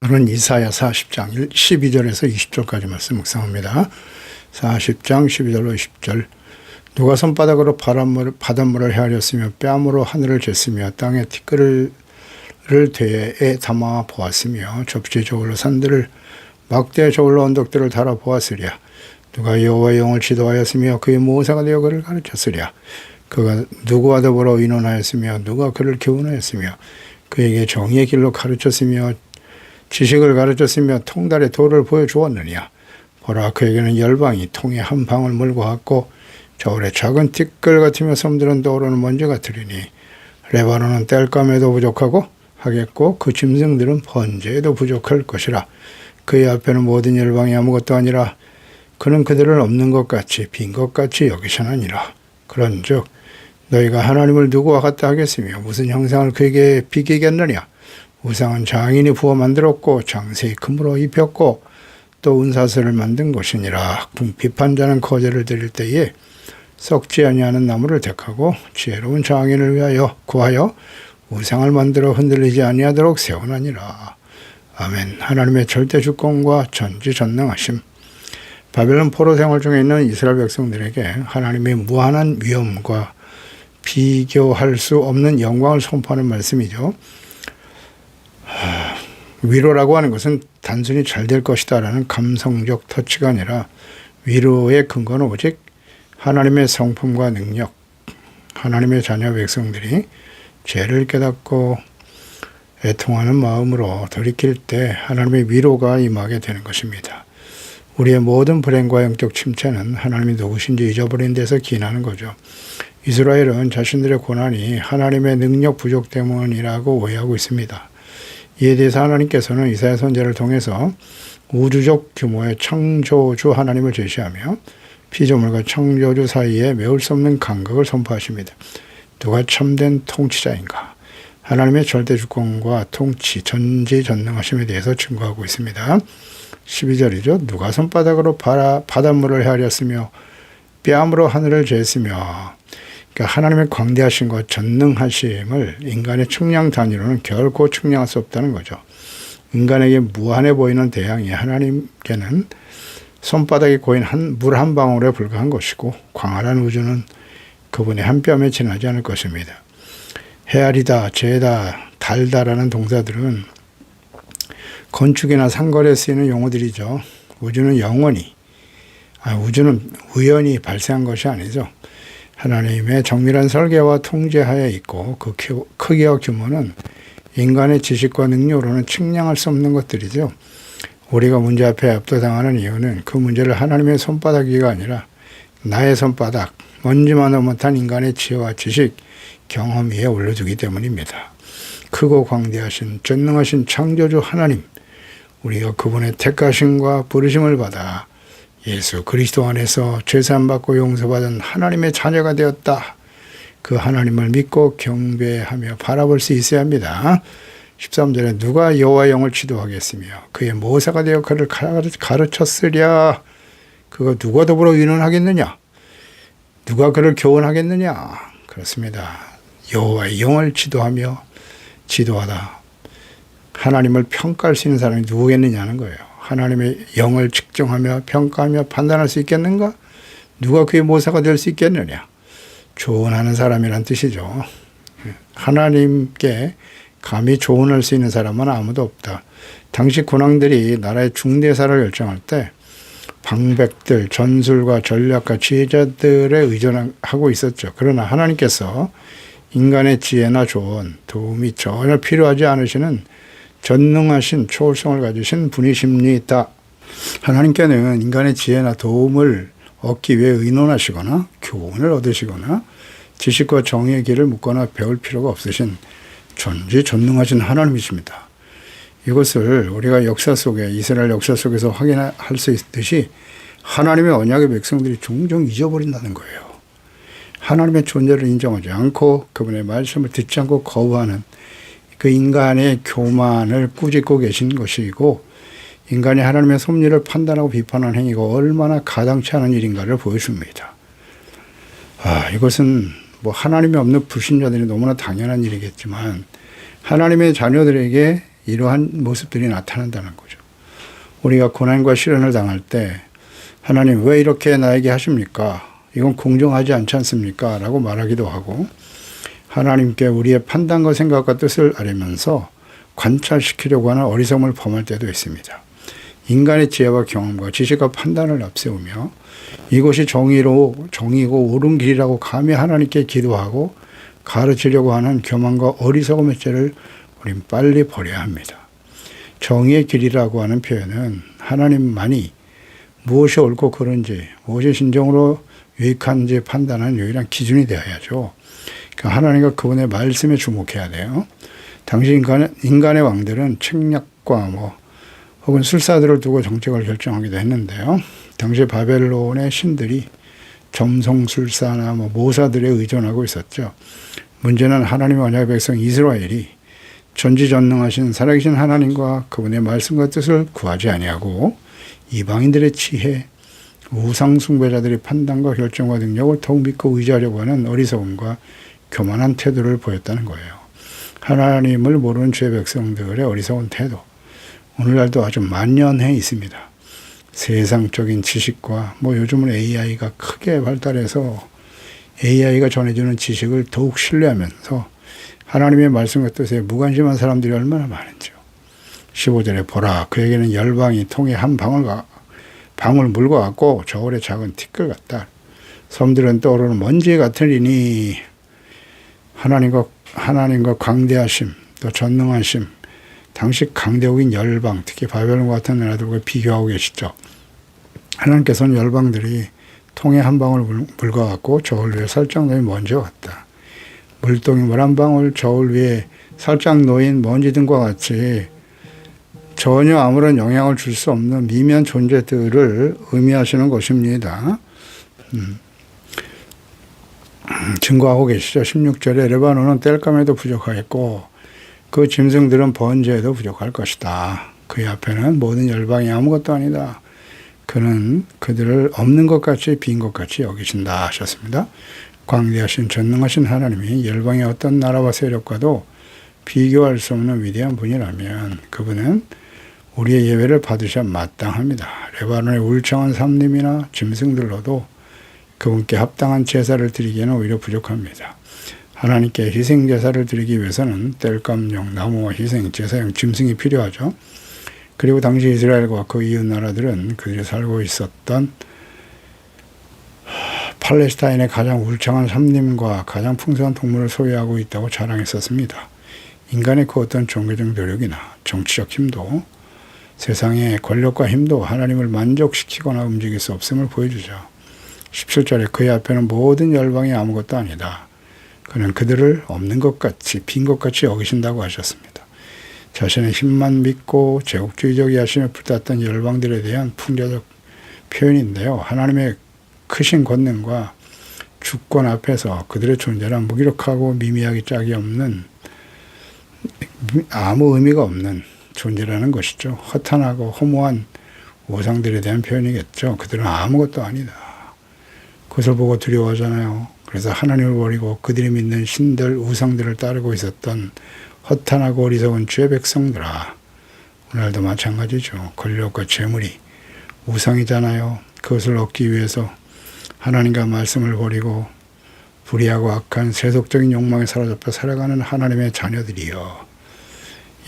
오늘은 이사야 40장 12절에서 20절까지 말씀 묵상합니다. 40장 12절로 20절. 누가 손바닥으로 바닷물을 헤아렸으며 뺨으로 하늘을 쟀으며 땅에 티끌을 대에 담아 보았으며 접시 저울로 산들을 막대 저울로 언덕들을 달아 보았으랴. 누가 여호와의 영을 지도하였으며 그의 모사가 되어 그를 가르쳤으랴. 그가 누구와 더불어 의논하였으며 누가 그를 교훈하였으며 그에게 정의의 길로 가르쳤으며 지식을 가르쳤으며 통달의 도를 보여주었느냐. 보라, 그에게는 열방이 통에 한 방울 물과 같고 저울에 작은 티끌 같으며 섬들은 떠오르는 먼지 같으리니 레바논은 땔감에도 부족하고 하겠고 그 짐승들은 번제에도 부족할 것이라. 그의 앞에는 모든 열방이 아무것도 아니라 그는 그들을 없는 것 같이 빈 것 같이 여기시나니라. 그런즉 너희가 하나님을 누구와 같다 하겠으며 무슨 형상을 그에게 비기겠느냐. 우상은 장인이 부어 만들었고 장세히 금으로 입혔고 또 은사슬을 만든 것이니라. 궁핍한 거제를 드릴 때에 썩지 아니하는 나무를 택하고 지혜로운 장인을 위하여 구하여 우상을 만들어 흔들리지 아니하도록 세우나니라. 아멘. 하나님의 절대 주권과 전지전능하심. 바벨론 포로 생활 중에 있는 이스라엘 백성들에게 하나님의 무한한 위엄과 비교할 수 없는 영광을 선포하는 말씀이죠. 위로라고 하는 것은 단순히 잘 될 것이다 라는 감성적 터치가 아니라 위로의 근거는 오직 하나님의 성품과 능력, 하나님의 자녀 백성들이 죄를 깨닫고 애통하는 마음으로 돌이킬 때 하나님의 위로가 임하게 되는 것입니다. 우리의 모든 불행과 영적 침체는 하나님이 누구신지 잊어버린 데서 기인하는 거죠. 이스라엘은 자신들의 고난이 하나님의 능력 부족 때문이라고 오해하고 있습니다. 이에 대해서 하나님께서는 이사야 선지자를 통해서 우주적 규모의 창조주 하나님을 제시하며 피조물과 창조주 사이에 메울 수 없는 간극을 선포하십니다. 누가 참된 통치자인가? 하나님의 절대 주권과 통치, 전지전능하심에 대해서 증거하고 있습니다. 12절이죠. 누가 손바닥으로 바닷물을 헤아렸으며 뺨으로 하늘을 쟀으며. 그러니까 하나님의 광대하심과 전능하심을 인간의 측량 단위로는 결코 측량할 수 없다는 거죠. 인간에게 무한해 보이는 대양이 하나님께는 손바닥에 고인 물 한 방울에 불과한 것이고 광활한 우주는 그분의 한 뼘에 지나지 않을 것입니다. 헤아리다, 재다, 달다라는 동사들은 건축이나 상거래에 쓰이는 용어들이죠. 우주는 우주는 우연히 발생한 것이 아니죠. 하나님의 정밀한 설계와 통제하에 있고 그 크기와 규모는 인간의 지식과 능력으로는 측량할 수 없는 것들이죠. 우리가 문제 앞에 압도당하는 이유는 그 문제를 하나님의 손바닥 위가 아니라 나의 손바닥, 먼지만도 못한 인간의 지혜와 지식, 경험 위에 올려두기 때문입니다. 크고 광대하신 전능하신 창조주 하나님, 우리가 그분의 택하심과 부르심을 받아 예수 그리스도 안에서 죄사함받고 용서받은 하나님의 자녀가 되었다. 그 하나님을 믿고 경배하며 바라볼 수 있어야 합니다. 13절에 누가 여호와의 영을 지도하겠으며 그의 모사가 되어 그를 가르쳤으랴. 그가 누가 더불어 의논하겠느냐? 누가 그를 교훈하겠느냐? 그렇습니다. 여호와의 영을 지도하다. 하나님을 평가할 수 있는 사람이 누구겠느냐는 거예요. 하나님의 영을 측정하며 평가하며 판단할 수 있겠는가? 누가 그의 모사가 될 수 있겠느냐? 조언하는 사람이란 뜻이죠. 하나님께 감히 조언할 수 있는 사람은 아무도 없다. 당시 군왕들이 나라의 중대사를 결정할 때 방백들, 전술과 전략가, 지혜자들에 의존하고 있었죠. 그러나 하나님께서 인간의 지혜나 조언, 도움이 전혀 필요하지 않으시는 전능하신 초월성을 가지신 분이십니다. 하나님께는 인간의 지혜나 도움을 얻기 위해 의논하시거나 교훈을 얻으시거나 지식과 정의의 길을 묻거나 배울 필요가 없으신 전지전능하신 하나님이십니다. 이것을 우리가 역사 속에 이스라엘 역사 속에서 확인할 수 있듯이 하나님의 언약의 백성들이 종종 잊어버린다는 거예요. 하나님의 존재를 인정하지 않고 그분의 말씀을 듣지 않고 거부하는 그 인간의 교만을 꾸짖고 계신 것이고 인간이 하나님의 섭리를 판단하고 비판하는 행위가 얼마나 가당치 않은 일인가를 보여줍니다. 이것은 하나님이 없는 불신자들이 너무나 당연한 일이겠지만 하나님의 자녀들에게 이러한 모습들이 나타난다는 거죠. 우리가 고난과 시련을 당할 때 하나님 왜 이렇게 나에게 하십니까? 이건 공정하지 않지 않습니까? 라고 말하기도 하고 하나님께 우리의 판단과 생각과 뜻을 아뢰면서 관찰시키려고 하는 어리석음을 범할 때도 있습니다. 인간의 지혜와 경험과 지식과 판단을 앞세우며 이것이 정의고 옳은 길이라고 감히 하나님께 기도하고 가르치려고 하는 교만과 어리석음의 죄를 우린 빨리 버려야 합니다. 정의의 길이라고 하는 표현은 하나님만이 무엇이 옳고 그른지, 무엇이 진정으로 유익한지 판단하는 유일한 기준이 되어야죠. 그러니까 하나님과 그분의 말씀에 주목해야 돼요. 당시 인간의 왕들은 책략과 혹은 술사들을 두고 정책을 결정하기도 했는데요. 당시 바벨론의 신들이 점성술사나 모사들에 의존하고 있었죠. 문제는 하나님의 언약의 백성 이스라엘이 전지전능하신 살아계신 하나님과 그분의 말씀과 뜻을 구하지 아니하고 이방인들의 지혜, 우상 숭배자들의 판단과 결정과 능력을 더욱 믿고 의지하려고 하는 어리석음과 교만한 태도를 보였다는 거예요. 하나님을 모르는 죄 백성들의 어리석은 태도, 오늘날도 아주 만연해 있습니다. 세상적인 지식과 요즘은 AI가 크게 발달해서 AI가 전해주는 지식을 더욱 신뢰하면서 하나님의 말씀과 뜻에 무관심한 사람들이 얼마나 많은지요. 15절에 보라 그에게는 열방이 통에 한 방울 물과 같고 저울의 작은 티끌 같다. 섬들은 떠오르는 먼지 같으리니 하나님과 광대하심 또 전능하심 당시 강대국인 열방 특히 바벨론과 같은 나라들과 비교하고 계시죠. 하나님께서는 열방들이 통에 한 방울 물과 같고 저울 위에 살짝 놓인 먼지와 같다. 물동이 물 한 방울 저울 위에 살짝 놓인 먼지 등과 같이 전혀 아무런 영향을 줄 수 없는 미미한 존재들을 의미하시는 것입니다. 증거하고 계시죠. 16절에 레바논은 땔감에도 부족하겠고 그 짐승들은 번제에도 부족할 것이다. 그의 앞에는 모든 열방이 아무것도 아니다. 그는 그들을 없는 것 같이 빈 것 같이 여기신다 하셨습니다. 광대하신 전능하신 하나님이 열방의 어떤 나라와 세력과도 비교할 수 없는 위대한 분이라면 그분은 우리의 예배를 받으셔야 마땅합니다. 레바논의 울창한 산림이나 짐승들로도 그분께 합당한 제사를 드리기에는 오히려 부족합니다. 하나님께 희생 제사를 드리기 위해서는 땔감용 나무와 희생 제사용 짐승이 필요하죠. 그리고 당시 이스라엘과 그 이웃 나라들은 그들이 살고 있었던 팔레스타인의 가장 울창한 산림과 가장 풍성한 동물을 소유하고 있다고 자랑했었습니다. 인간의 그 어떤 종교적 노력이나 정치적 힘도 세상의 권력과 힘도 하나님을 만족시키거나 움직일 수 없음을 보여주죠. 17절에 그의 앞에는 모든 열방이 아무것도 아니다. 그는 그들을 없는 것 같이 빈 것 같이 여기신다고 하셨습니다. 자신의 힘만 믿고 제국주의적 야심에 불탔던 열방들에 대한 풍자적 표현인데요. 하나님의 크신 권능과 주권 앞에서 그들의 존재는 무기력하고 미미하기 짝이 없는 아무 의미가 없는 존재라는 것이죠. 허탄하고 허무한 우상들에 대한 표현이겠죠. 그들은 아무것도 아니다. 그것을 보고 두려워하잖아요. 그래서 하나님을 버리고 그들이 믿는 신들, 우상들을 따르고 있었던 허탄하고 어리석은 죄 백성들아. 오늘도 마찬가지죠. 권력과 재물이 우상이잖아요. 그것을 얻기 위해서 하나님과 말씀을 버리고 불의하고 악한 세속적인 욕망에 사로잡혀 살아가는 하나님의 자녀들이여.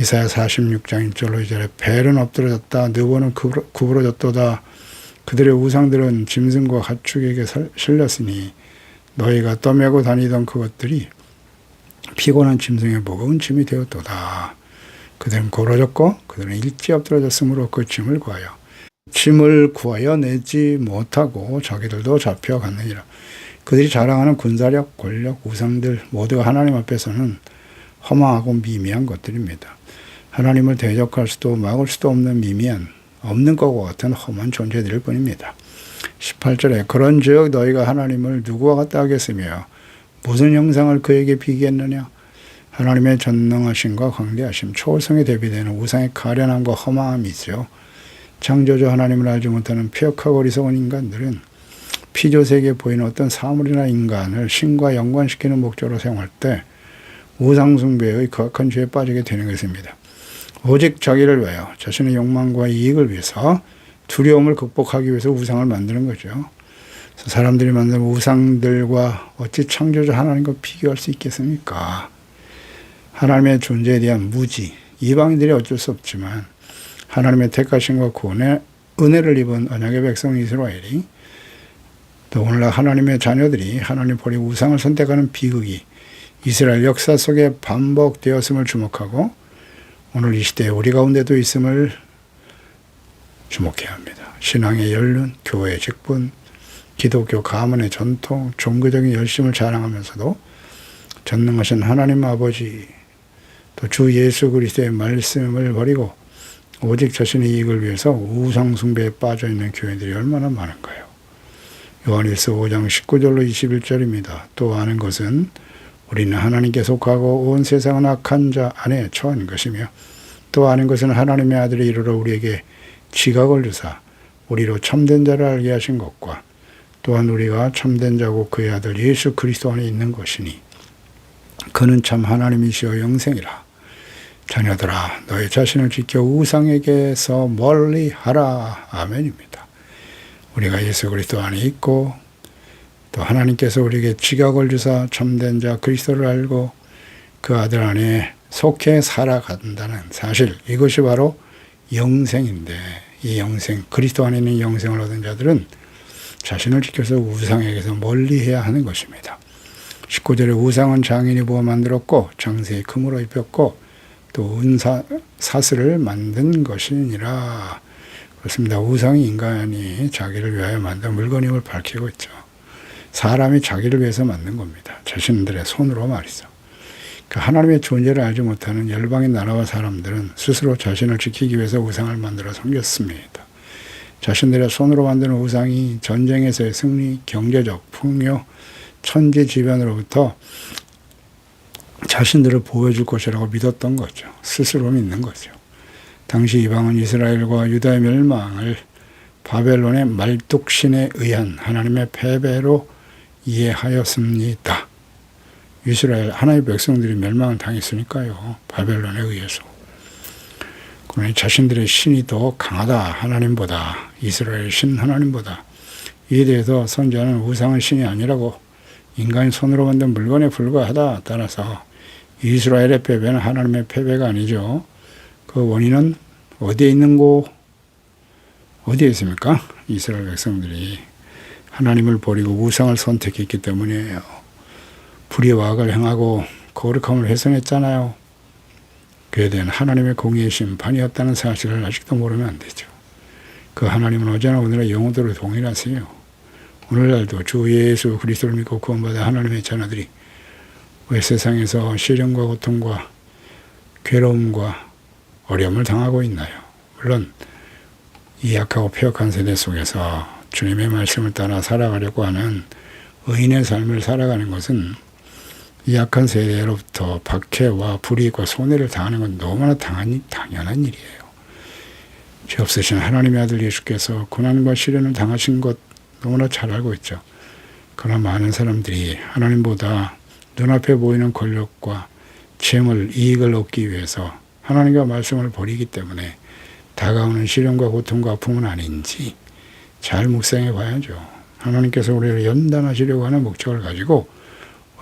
이사야 46장 1절로 2절에 벨은 엎드러졌다. 느보는 구부러졌도다. 그들의 우상들은 짐승과 가축에게 실렸으니 너희가 떠매고 다니던 그것들이 피곤한 짐승의 무거운 짐이 되었도다. 그들은 고러졌고 그들은 일찍 엎드러졌으므로 그 짐을 구하여 내지 못하고 자기들도 잡혀갔느니라. 그들이 자랑하는 군사력, 권력, 우상들 모두가 하나님 앞에서는 허망하고 미미한 것들입니다. 하나님을 대적할 수도 막을 수도 없는 미미한 없는 것과 같은 험한 존재들일 뿐입니다. 18절에 그런즉 너희가 하나님을 누구와 같다 하겠으며 무슨 형상을 그에게 비기했느냐. 하나님의 전능하심과 광대하심, 초월성에 대비되는 우상의 가련함과 허망함이죠. 창조주 하나님을 알지 못하는 폐역하고 어리석은 인간들은 피조세계에 보이는 어떤 사물이나 인간을 신과 연관시키는 목적으로 사용할 때 우상숭배의 거악한 죄에 빠지게 되는 것입니다. 오직 자기를 위하여 자신의 욕망과 이익을 위해서 두려움을 극복하기 위해서 우상을 만드는 거죠. 그래서 사람들이 만든 우상들과 어찌 창조자 하나님과 비교할 수 있겠습니까? 하나님의 존재에 대한 무지, 이방인들이 어쩔 수 없지만 하나님의 택하심과 구원의 은혜를 입은 언약의 백성 이스라엘이 또 오늘날 하나님의 자녀들이 하나님 버리고 우상을 선택하는 비극이 이스라엘 역사 속에 반복되었음을 주목하고 오늘 이 시대에 우리 가운데도 있음을 주목해야 합니다. 신앙의 연륜, 교회의 직분, 기독교 가문의 전통, 종교적인 열심을 자랑하면서도 전능하신 하나님 아버지 또 주 예수 그리스도의 말씀을 버리고 오직 자신의 이익을 위해서 우상 숭배에 빠져 있는 교회들이 얼마나 많은가요? 요한일서 5장 19절로 21절입니다. 또 아는 것은 우리는 하나님께 속하고 온 세상은 악한 자 안에 처한 것이며 또 아는 것은 하나님의 아들이 이르러 우리에게 지각을 주사 우리로 참된 자를 알게 하신 것과 또한 우리가 참된 자고 그의 아들 예수 그리스도 안에 있는 것이니 그는 참 하나님이시여 영생이라. 자녀들아 너희 자신을 지켜 우상에게서 멀리하라. 아멘입니다. 우리가 예수 그리스도 안에 있고 또 하나님께서 우리에게 지각을 주사 참된 자 그리스도를 알고 그 아들 안에 속해 살아간다는 사실, 이것이 바로 영생인데 이 영생, 그리스도 안에 있는 영생을 얻은 자들은 자신을 지켜서 우상에게서 멀리해야 하는 것입니다. 19절에 우상은 장인이 부어 만들었고 장세에 금으로 입혔고 또 사슬을 만든 것이니라. 그렇습니다. 우상이 인간이 자기를 위하여 만든 물건임을 밝히고 있죠. 사람이 자기를 위해서 만든 겁니다. 자신들의 손으로 말이죠. 하나님의 존재를 알지 못하는 열방의 나라와 사람들은 스스로 자신을 지키기 위해서 우상을 만들어 섬겼습니다. 자신들의 손으로 만드는 우상이 전쟁에서의 승리, 경제적 풍요, 천지지변으로부터 자신들을 보호해줄 것이라고 믿었던 거죠. 스스로 믿는 거죠. 당시 이방은 이스라엘과 유다의 멸망을 바벨론의 말뚝신에 의한 하나님의 패배로 이해하였습니다. 이스라엘 하나님의 백성들이 멸망을 당했으니까요. 바벨론에 의해서. 그러니 자신들의 신이 더 강하다. 하나님보다. 이스라엘 신 하나님보다. 이에 대해서 선지자는 우상은 신이 아니라고 인간이 손으로 만든 물건에 불과하다. 따라서 이스라엘의 패배는 하나님의 패배가 아니죠. 그 원인은 어디에 있는고? 어디에 있습니까? 이스라엘 백성들이 하나님을 버리고 우상을 선택했기 때문이에요. 불의와 악을 행하고 거룩함을 훼손했잖아요. 그에 대한 하나님의 공의의 심판이었다는 사실을 아직도 모르면 안 되죠. 그 하나님은 어제나 오늘의 영원토록 동일하세요. 오늘날도 주 예수 그리스도를 믿고 구원받아 하나님의 자녀들이 왜 세상에서 시련과 고통과 괴로움과 어려움을 당하고 있나요? 물론 이 약하고 폐역한 세대 속에서 주님의 말씀을 따라 살아가려고 하는 의인의 삶을 살아가는 것은 이 약한 세대로부터 박해와 불이익과 손해를 당하는 건 너무나 당연한 일이에요. 죄 없으신 하나님의 아들 예수께서 고난과 시련을 당하신 것 너무나 잘 알고 있죠. 그러나 많은 사람들이 하나님보다 눈앞에 보이는 권력과 재물, 이익을 얻기 위해서 하나님과 말씀을 버리기 때문에 다가오는 시련과 고통과 아픔은 아닌지 잘 묵상해 봐야죠. 하나님께서 우리를 연단하시려고 하는 목적을 가지고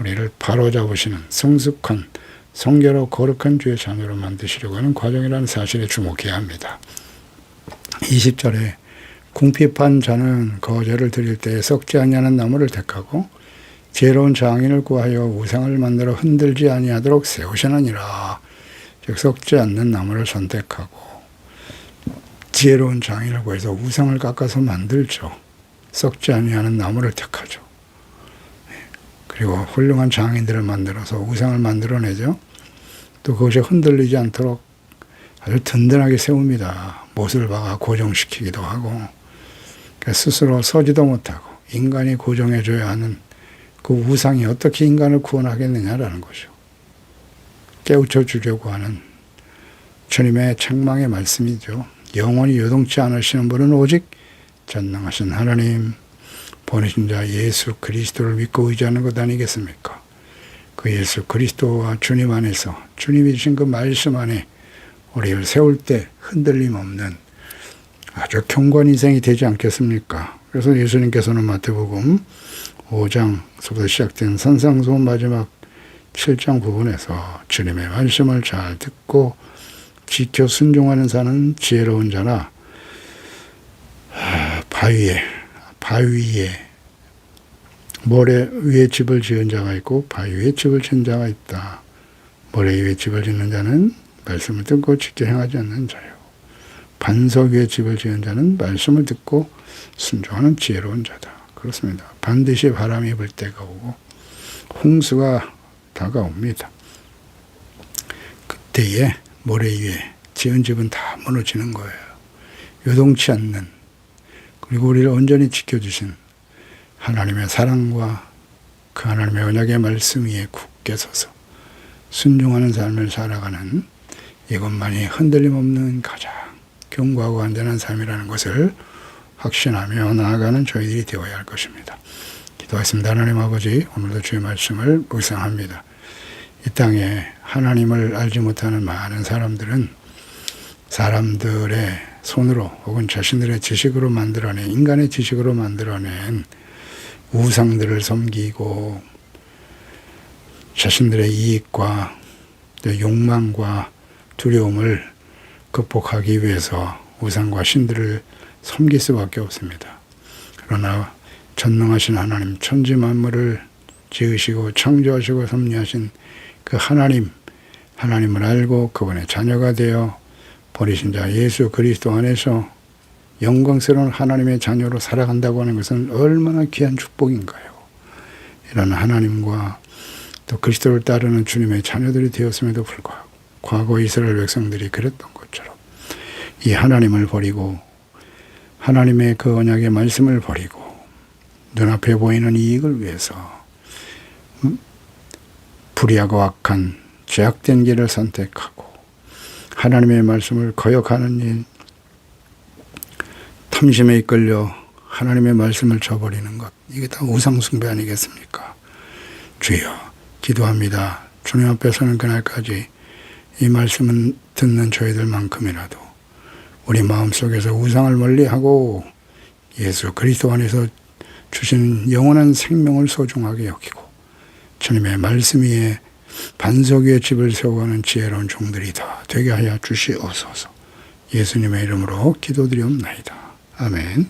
우리를 바로잡으시는 성숙한, 성결하고 거룩한 주의 자녀로 만드시려고 하는 과정이라는 사실에 주목해야 합니다. 20절에 궁핍한 자는 거제를 드릴 때에 썩지 아니하는 나무를 택하고 지혜로운 장인을 구하여 우상을 만들어 흔들지 아니하도록 세우시느니라. 즉 썩지 않는 나무를 선택하고 지혜로운 장인을 구해서 우상을 깎아서 만들죠. 썩지 아니하는 나무를 택하죠. 그리고 훌륭한 장인들을 만들어서 우상을 만들어내죠. 또 그것이 흔들리지 않도록 아주 든든하게 세웁니다. 못을 박아 고정시키기도 하고 스스로 서지도 못하고 인간이 고정해줘야 하는 그 우상이 어떻게 인간을 구원하겠느냐라는 거죠. 깨우쳐 주려고 하는 주님의 책망의 말씀이죠. 영원히 요동치 않으시는 분은 오직 전능하신 하나님, 보내신 자 예수 그리스도를 믿고 의지하는 것 아니겠습니까? 그 예수 그리스도와 주님 안에서 주님이 주신 그 말씀 안에 우리를 세울 때 흔들림 없는 아주 경건 인생이 되지 않겠습니까? 그래서 예수님께서는 마태복음 5장서부터 시작된 산상수훈 마지막 7장 부분에서 주님의 말씀을 잘 듣고 지켜 순종하는 자는 지혜로운 자나 바위에 모래 위에 집을 지은 자가 있고 바위 위에 집을 지은 자가 있다. 모래 위에 집을 짓는 자는 말씀을 듣고 지켜 행하지 않는 자요. 반석 위에 집을 지은 자는 말씀을 듣고 순종하는 지혜로운 자다. 그렇습니다. 반드시 바람이 불 때가 오고 홍수가 다가옵니다. 그때에 모래 위에 지은 집은 다 무너지는 거예요. 요동치 않는, 그리고 우리를 온전히 지켜주신 하나님의 사랑과 그 하나님의 언약의 말씀 위에 굳게 서서 순종하는 삶을 살아가는, 이것만이 흔들림 없는 가장 견고하고 안전한 삶이라는 것을 확신하며 나아가는 저희들이 되어야 할 것입니다. 기도하겠습니다. 하나님 아버지, 오늘도 주의 말씀을 묵상합니다. 이 땅에 하나님을 알지 못하는 많은 사람들은 사람들의 손으로 혹은 자신들의 지식으로 만들어낸, 인간의 지식으로 만들어낸 우상들을 섬기고 자신들의 이익과 욕망과 두려움을 극복하기 위해서 우상과 신들을 섬길 수밖에 없습니다. 그러나 전능하신 하나님, 천지 만물을 지으시고 창조하시고 섭리하신 그 하나님을 알고 그분의 자녀가 되어 버리신 자 예수 그리스도 안에서 영광스러운 하나님의 자녀로 살아간다고 하는 것은 얼마나 귀한 축복인가요? 이런 하나님과 또 그리스도를 따르는 주님의 자녀들이 되었음에도 불구하고 과거 이스라엘 백성들이 그랬던 것처럼 이 하나님을 버리고 하나님의 그 언약의 말씀을 버리고 눈앞에 보이는 이익을 위해서 불의하고 악한 죄악된 길을 선택하고 하나님의 말씀을 거역하는 일, 탐심에 이끌려 하나님의 말씀을 저버리는 것, 이게 다 우상숭배 아니겠습니까? 주여, 기도합니다. 주님 앞에 서는 그날까지 이 말씀을 듣는 저희들만큼이라도 우리 마음속에서 우상을 멀리하고 예수 그리스도 안에서 주신 영원한 생명을 소중하게 여기고 주님의 말씀 위에 반석 위에 집을 세워가는 지혜로운 종들이 다 되게 하여 주시옵소서. 예수님의 이름으로 기도드리옵나이다. 아멘.